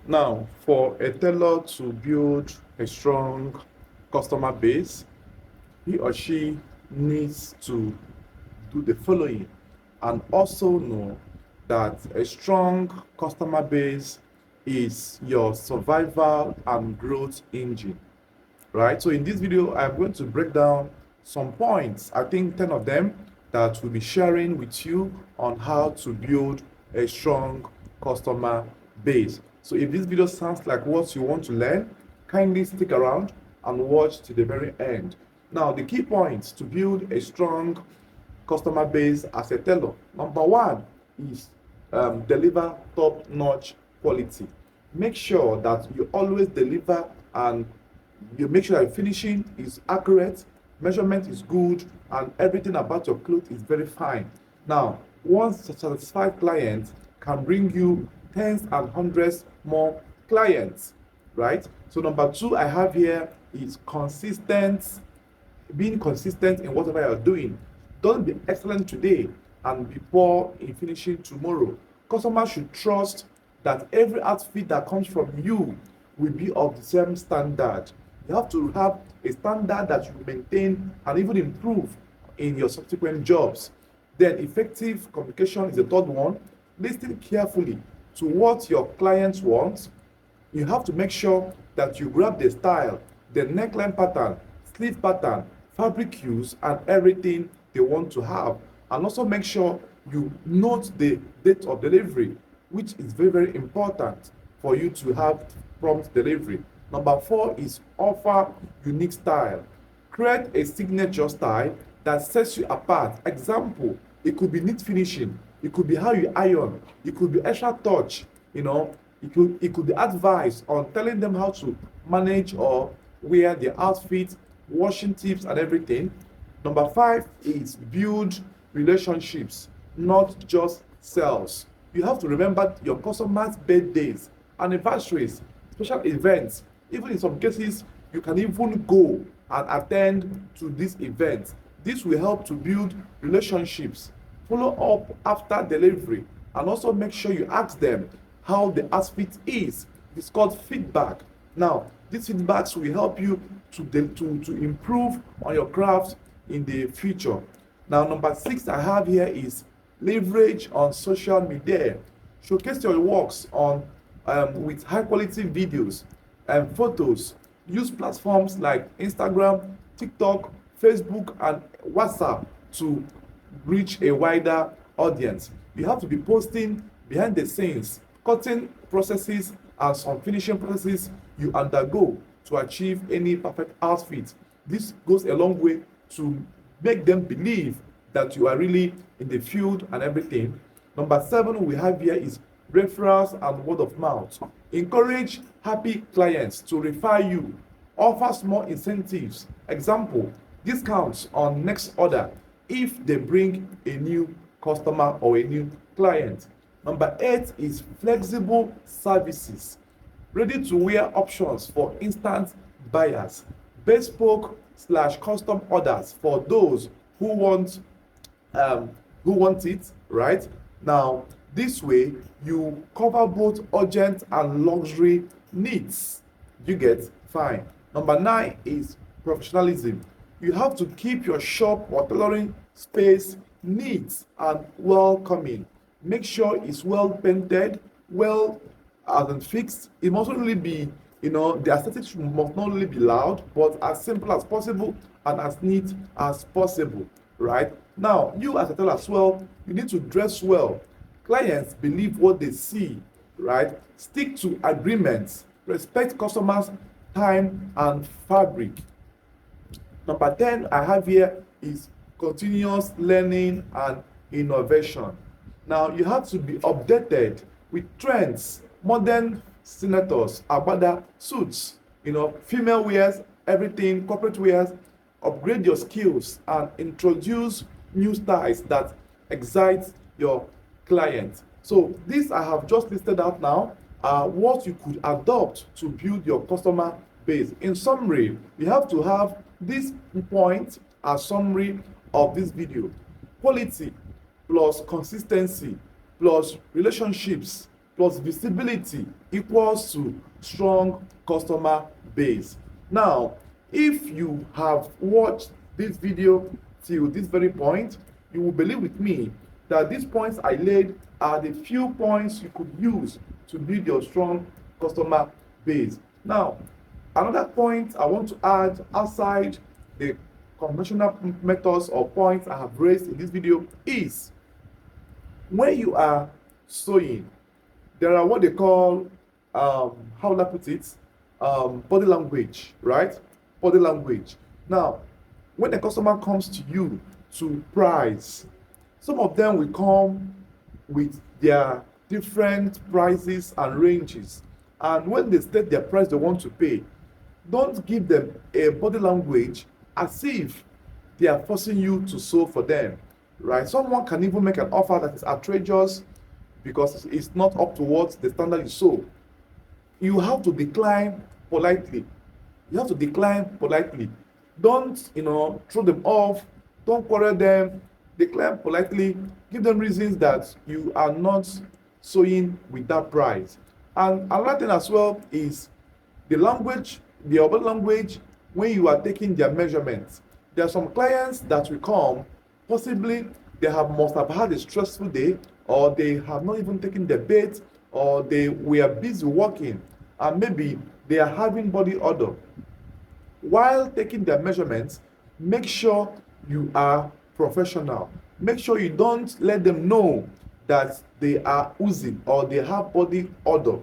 Now, for a tailor to build a strong customer base, he or she needs to do the following and also know that a strong customer base is your survival and growth engine, right? So in this video, I'm going to break down some points, I think 10 of them, that we'll be sharing with you on how to build a strong customer base. So if this video sounds like what you want to learn, kindly stick around and watch to the very end. Now, the key points to build a strong customer base as a tailor. Number one is deliver top-notch quality. Make sure that you always deliver and you make sure that finishing is accurate, measurement is good, and everything about your clothes is very fine. Now, one satisfied client can bring you tens and hundreds more clients, right? So number two I have here is being consistent in whatever you're doing. Don't be excellent today and be poor in finishing tomorrow. Customers should trust that every outfit that comes from you will be of the same standard. You have to have a standard that you maintain and even improve in your subsequent jobs. Then effective communication is the third one. Listen carefully to what your clients want. You have to make sure that you grab the style, the neckline pattern, sleeve pattern, fabric hues, and everything they want to have. And also make sure you note the date of delivery, which is very, very important for you to have prompt delivery. Number four is offer unique style. Create a signature style that sets you apart. Example, it could be neat finishing, it could be how you iron, it could be extra touch, it could be advice on telling them how to manage or wear their outfit, washing tips and everything. Number five is build relationships, not just sales. You have to remember your customers' birthdays, anniversaries, special events. Even in some cases, you can even go and attend to these events. This will help to build relationships. Follow up after delivery and also make sure you ask them how the outfit is. It's called feedback. Now, these feedbacks will help you to improve on your craft in the future. Now, number six I have here is leverage on social media. Showcase your works on with high quality videos and photos. Use platforms like Instagram, TikTok, Facebook, and WhatsApp to reach a wider audience. You have to be posting behind the scenes, cutting processes, and some finishing processes you undergo to achieve any perfect outfit. This goes a long way to make them believe that you are really in the field and everything. Number seven we have here is referrals and word of mouth. Encourage happy clients to refer you. Offer small incentives. Example, discounts on next order if they bring a new customer or a new client. Number eight is flexible services. Ready to wear options for instant buyers. Bespoke/custom orders for those who want it, right? Now, this way you cover both urgent and luxury needs. You get fine. Number nine is professionalism. You have to keep your shop or tailoring space neat and welcoming. Make sure it's well painted, well and fixed. It must not really be, the aesthetics must not really be loud, but as simple as possible and as neat as possible, right? Now, you as a tailor as well, you need to dress well. Clients believe what they see, right? Stick to agreements, respect customers' time and fabric. Number 10 I have here is continuous learning and innovation. Now, you have to be updated with trends, modern senators, agbada, suits, female wears, everything, corporate wears. Upgrade your skills and introduce new styles that excite your client. So these I have just listed out now are what you could adopt to build your customer base. In summary, you have to have this point as summary of this video. Quality plus consistency plus relationships plus visibility equals to strong customer base. Now, if you have watched this video till this very point, you will believe with me that these points I laid are the few points you could use to build your strong customer base. Now, another point I want to add outside the conventional methods or points I have raised in this video is when you are sewing, there are what they call, how will I put it, body language, right? Body language. Now, when a customer comes to you to price, some of them will come with their different prices and ranges. And when they state their price they want to pay, don't give them a body language as if they are forcing you to sew for them, right? Someone can even make an offer that is outrageous because it's not up to what the standard is sew. You have to decline politely. You have to decline politely. Don't, throw them off. Don't quarrel them. Decline politely. Give them reasons that you are not sewing with that price. And another thing as well is the language, the urban language, when you are taking their measurements. There are some clients that will come, possibly must have had a stressful day, or they have not even taken their bath, or they were busy working, and maybe they are having body odor. While taking their measurements, make sure you are professional. Make sure you don't let them know that they are oozing or they have body odor.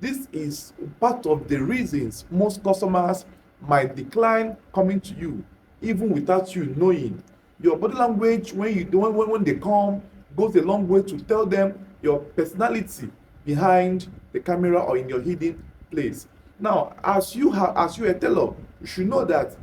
This is part of the reasons most customers might decline coming to you, even without you knowing. Your body language when they come goes a long way to tell them your personality behind the camera or in your hidden place. Now, as you a tailor, you should know that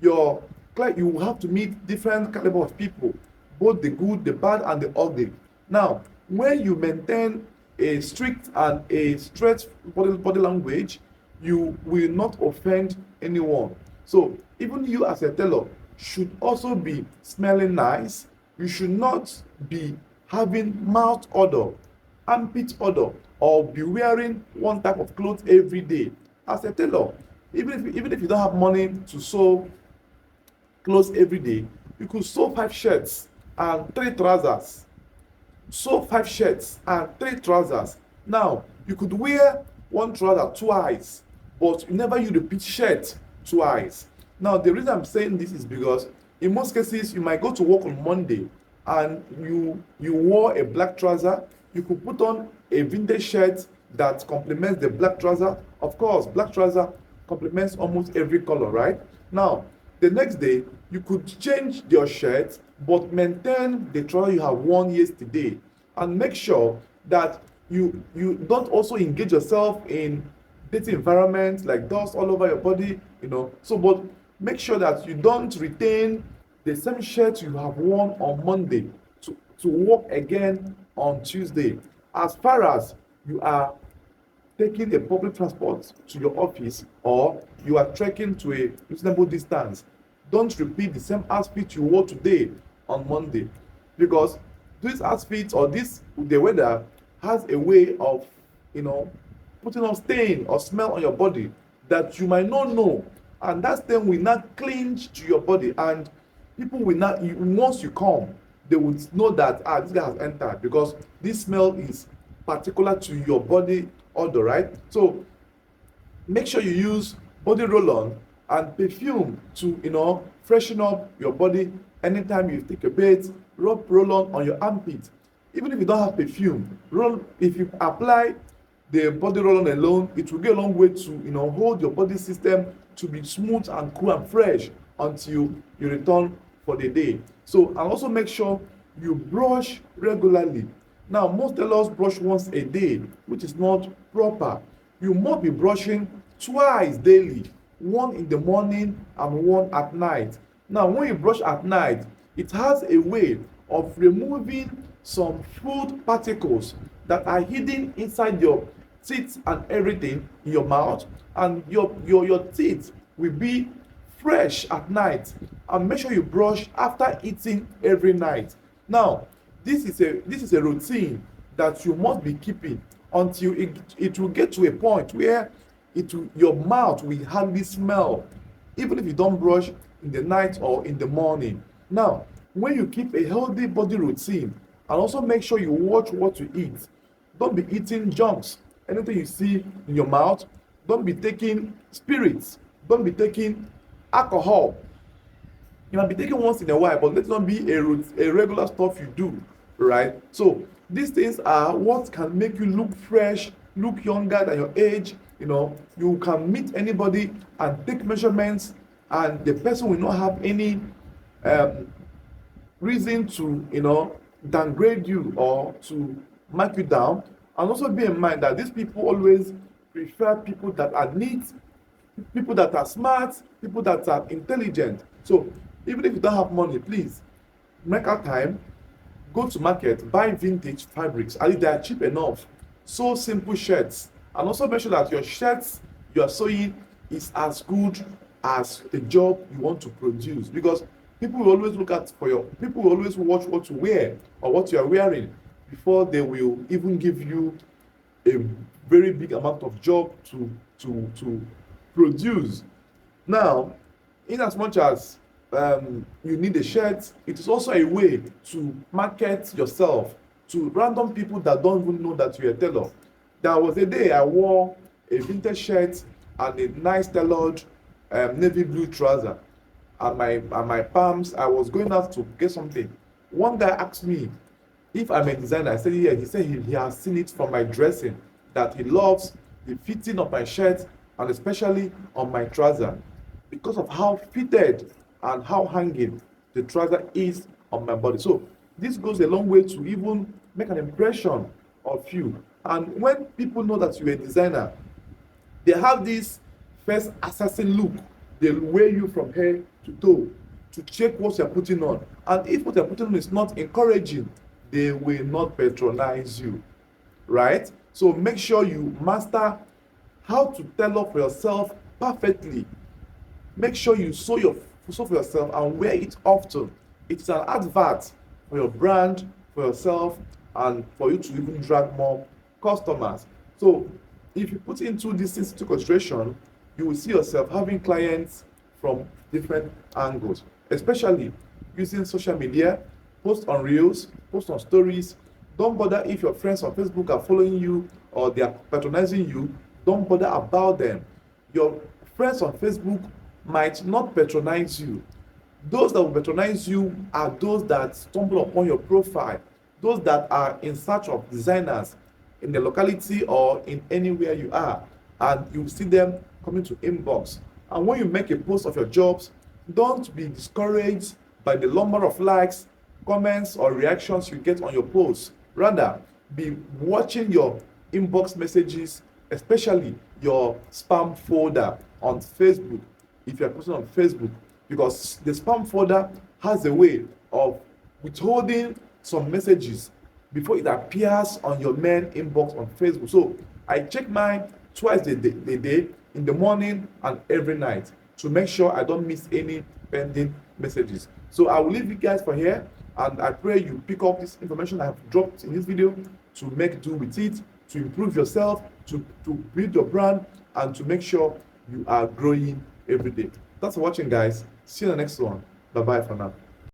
you will have to meet different caliber of people, both the good, the bad, and the ugly. Now, when you maintain a strict and a straight body language, you will not offend anyone. So even you as a tailor should also be smelling nice. You should not be having mouth odor, armpit odor, or be wearing one type of clothes every day. As a tailor, even if you don't have money to sew clothes every day, you could sew 5 shirts and 3 trousers. Sew 5 shirts and 3 trousers. Now, you could wear one trouser twice, but you never use the repeat shirt twice. Now, the reason I'm saying this is because in most cases, you might go to work on Monday and you wore a black trouser. You could put on a vintage shirt that complements the black trouser. Of course, black trouser complements almost every color, right? Now, the next day, you could change your shirt, but maintain the trouser you have worn yesterday, and make sure that you don't also engage yourself in dirty environments like dust all over your body, So, but make sure that you don't retain the same shirt you have worn on Monday to work again on Tuesday. As far as you are taking a public transport to your office or you are trekking to a reasonable distance, don't repeat the same outfit you wore today on Monday, because this outfit or the weather has a way of putting on stain or smell on your body that you might not know, and that stain will not cling to your body, and people will not, once you come, they would know that this guy has entered, because this smell is particular to your body odor, right? So make sure you use body roll-on and perfume to freshen up your body. Anytime you take a bath, rub roll-on on your armpit. Even if you don't have perfume, if you apply the body roll-on alone, it will go a long way to hold your body system to be smooth and cool and fresh until you return for the day. So, and also make sure you brush regularly. Now, most tailors brush once a day, which is not proper. You must be brushing twice daily, one in the morning and one at night. Now, when you brush at night, it has a way of removing some food particles that are hidden inside your teeth and everything in your mouth, and your teeth will be fresh at night. And make sure you brush after eating every night. Now, this is a routine that you must be keeping until it will get to a point where your mouth will hardly smell, even if you don't brush in the night or in the morning. Now, when you keep a healthy body routine, and also make sure you watch what you eat, don't be eating junks. Anything you see in your mouth, don't be taking spirits, don't be taking alcohol. You might be taking once in a while, but let it not be a regular stuff you do, right? So these things are what can make you look fresh, look younger than your age. You know, you can meet anybody and take measurements, and the person will not have any um, reason to, downgrade you or to mark you down. And also be in mind that these people always prefer people that are neat, people that are smart, people that are intelligent. So even if you don't have money, please make out time, go to market, buy vintage fabrics, and if they are cheap enough, sew simple shirts. And also make sure that your shirts you are sewing is as good as the job you want to produce, because people will always people will always watch what you wear or what you are wearing before they will even give you a very big amount of job to produce. Now, in as much as you need a shirt, it is also a way to market yourself to random people that don't even know that you're a tailor. There was a day I wore a vintage shirt and a nice tailored navy blue trouser, and my palms. I was going out to get something. One guy asked me if I'm a designer. I said yeah. He said he has seen it from my dressing, that he loves the fitting of my shirt and especially on my trouser because of how fitted and how hanging the trouser is on my body. So this goes a long way to even make an impression of you. And when people know that you're a designer, they have this first assessing look. They weigh you from head to toe to check what you're putting on. And if what you're putting on is not encouraging, they will not patronize you, right? So make sure you master how to tailor for yourself perfectly. Make sure you sew for yourself and wear it often. It's an advert for your brand, for yourself, and for you to even drag more customers. So if you put into this into consideration, you will see yourself having clients from different angles, especially using social media, post on reels, post on stories. Don't bother if your friends on Facebook are following you or they are patronizing you. Don't bother about them. Your friends on Facebook might not patronize you. Those that will patronize you are those that stumble upon your profile, those that are in search of designers in the locality or in anywhere you are, and you see them coming to inbox. And when you make a post of your jobs, don't be discouraged by the number of likes, comments, or reactions you get on your posts. Rather, be watching your inbox messages, especially your spam folder on Facebook, if you're posting on Facebook, because the spam folder has a way of withholding some messages before it appears on your main inbox on Facebook. So I check mine twice a day, in the morning and every night, to make sure I don't miss any pending messages. So I will leave you guys for here, and I pray you pick up this information I have dropped in this video to make do with it, to improve yourself, to build your brand, and to make sure you are growing every day. Thanks for watching, guys. See you in the next one. Bye bye for now.